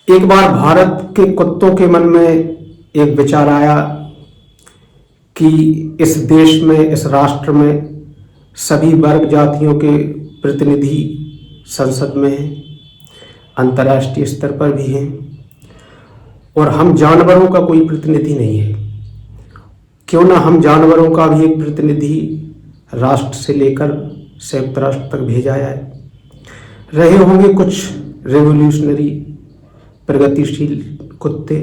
एक बार भारत के कुत्तों के मन में एक विचार आया कि इस देश में, इस राष्ट्र में सभी वर्ग जातियों के प्रतिनिधि संसद में हैं, अंतर्राष्ट्रीय स्तर पर भी हैं, और हम जानवरों का कोई प्रतिनिधि नहीं है। क्यों ना हम जानवरों का भी एक प्रतिनिधि राष्ट्र से लेकर संयुक्त राष्ट्र तक भेजा जाए। रहे होंगे कुछ रेवोल्यूशनरी प्रगतिशील कुत्ते,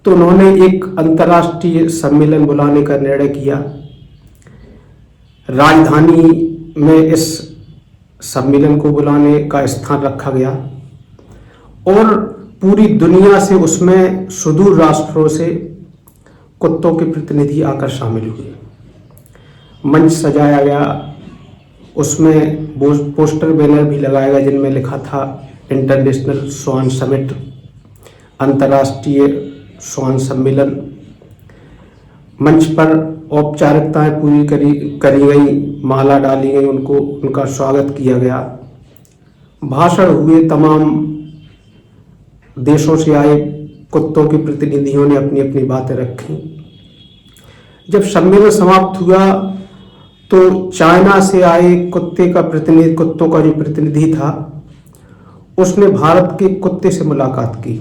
तो उन्होंने एक अंतर्राष्ट्रीय सम्मेलन बुलाने का निर्णय किया। राजधानी में इस सम्मेलन को बुलाने का स्थान रखा गया और पूरी दुनिया से, उसमें सुदूर राष्ट्रों से कुत्तों के प्रतिनिधि आकर शामिल हुए। मंच सजाया गया, उसमें पोस्टर बैनर भी लगाया गया जिनमें लिखा था इंटरनेशनल स्वान समिट, अंतर्राष्ट्रीय स्वान सम्मेलन। मंच पर औपचारिकताएं पूरी करी गई, माला डाली गई, उनका स्वागत किया गया। भाषण हुए, तमाम देशों से आए कुत्तों के प्रतिनिधियों ने अपनी अपनी बातें रखी। जब सम्मेलन समाप्त हुआ तो चाइना से आए कुत्तों का जो प्रतिनिधि था, उसने भारत के कुत्ते से मुलाकात की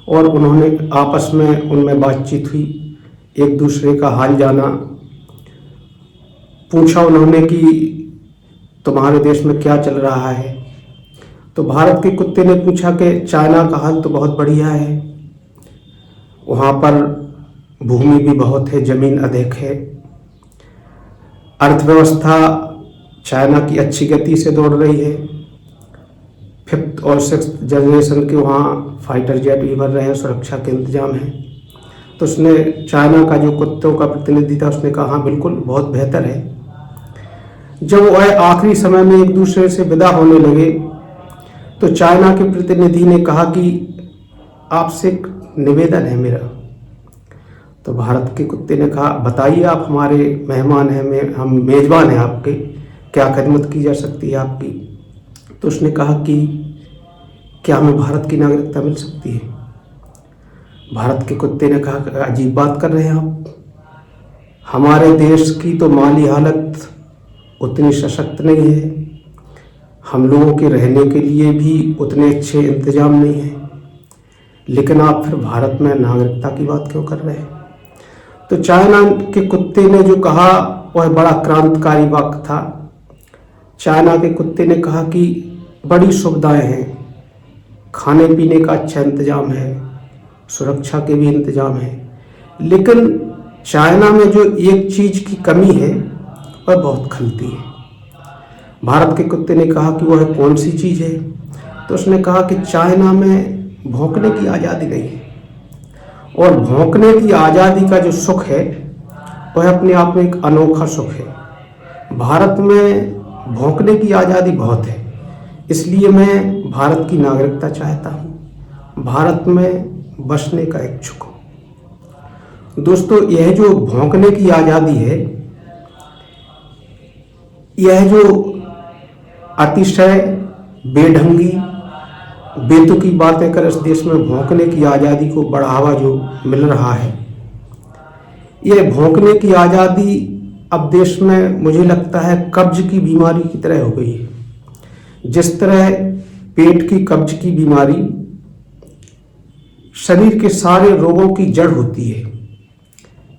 और उन्होंने आपस में उनमें बातचीत हुई, एक दूसरे का हाल जाना। पूछा उन्होंने कि तुम्हारे देश में क्या चल रहा है। तो भारत के कुत्ते ने पूछा कि चाइना का हाल तो बहुत बढ़िया है, वहाँ पर भूमि भी बहुत है, ज़मीन अधिक है, अर्थव्यवस्था चाइना की अच्छी गति से दौड़ रही है, 5th और 6th जनरेशन के वहाँ फाइटर जेट भी बन रहे हैं, सुरक्षा के इंतजाम है। तो उसने, चाइना का जो कुत्तों का प्रतिनिधि था, उसने कहा हाँ बिल्कुल बहुत बेहतर है। जब वह आखिरी समय में एक दूसरे से विदा होने लगे तो चाइना के प्रतिनिधि ने कहा कि आपसे एक निवेदन है मेरा। तो भारत के कुत्ते ने कहा बताइए, आप हमारे मेहमान हैं, हम मेज़बान हैं आपके, क्या खिदमत की जा सकती है आपकी। तो उसने कहा कि क्या हमें भारत की नागरिकता मिल सकती है। भारत के कुत्ते ने कहा अजीब बात कर रहे हैं आप, हमारे देश की तो माली हालत उतनी सशक्त नहीं है, हम लोगों के रहने के लिए भी उतने अच्छे इंतजाम नहीं है, लेकिन आप फिर भारत में नागरिकता की बात क्यों कर रहे हैं। तो चाइना के कुत्ते ने जो कहा वह बड़ा क्रांतिकारी वाक्य था। चाइना के कुत्ते ने कहा कि बड़ी सुविधाएं हैं, खाने पीने का अच्छा इंतजाम है, सुरक्षा के भी इंतजाम है, लेकिन चाइना में जो एक चीज़ की कमी है वह बहुत खलती है। भारत के कुत्ते ने कहा कि वह कौन सी चीज़ है। तो उसने कहा कि चाइना में भौंकने की आज़ादी नहीं है, और भौंकने की आज़ादी का जो सुख है वह अपने आप में एक अनोखा सुख है। भारत में भौंकने की आज़ादी बहुत है, इसलिए मैं भारत की नागरिकता चाहता हूँ, भारत में बसने का इच्छुक हूँ। दोस्तों, यह जो भौंकने की आज़ादी है, यह जो अतिशय बेढंगी बेतुकी बातें कर इस देश में भौंकने की आज़ादी को बढ़ावा जो मिल रहा है, यह भौंकने की आज़ादी अब देश में मुझे लगता है कब्ज की बीमारी की तरह हो गई है। जिस तरह पेट की कब्ज की बीमारी शरीर के सारे रोगों की जड़ होती है,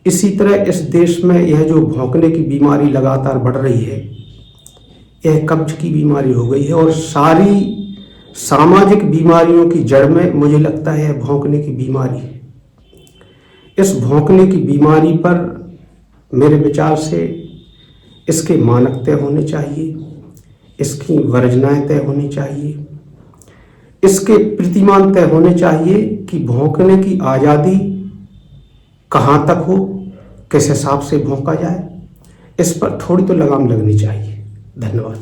इसी तरह इस देश में यह जो भौंकने की बीमारी लगातार बढ़ रही है, यह कब्ज की बीमारी हो गई है। और सारी सामाजिक बीमारियों की जड़ में मुझे लगता है भौंकने की बीमारी है। इस भौंकने की बीमारी पर मेरे विचार से इसके मानक तय होने चाहिए, इसकी वर्जनाएं तय होनी चाहिए, इसके प्रतिमान तय होने चाहिए कि भौंकने की आज़ादी कहाँ तक हो, किस हिसाब से भौंका जाए, इस पर थोड़ी तो लगाम लगनी चाहिए। धन्यवाद।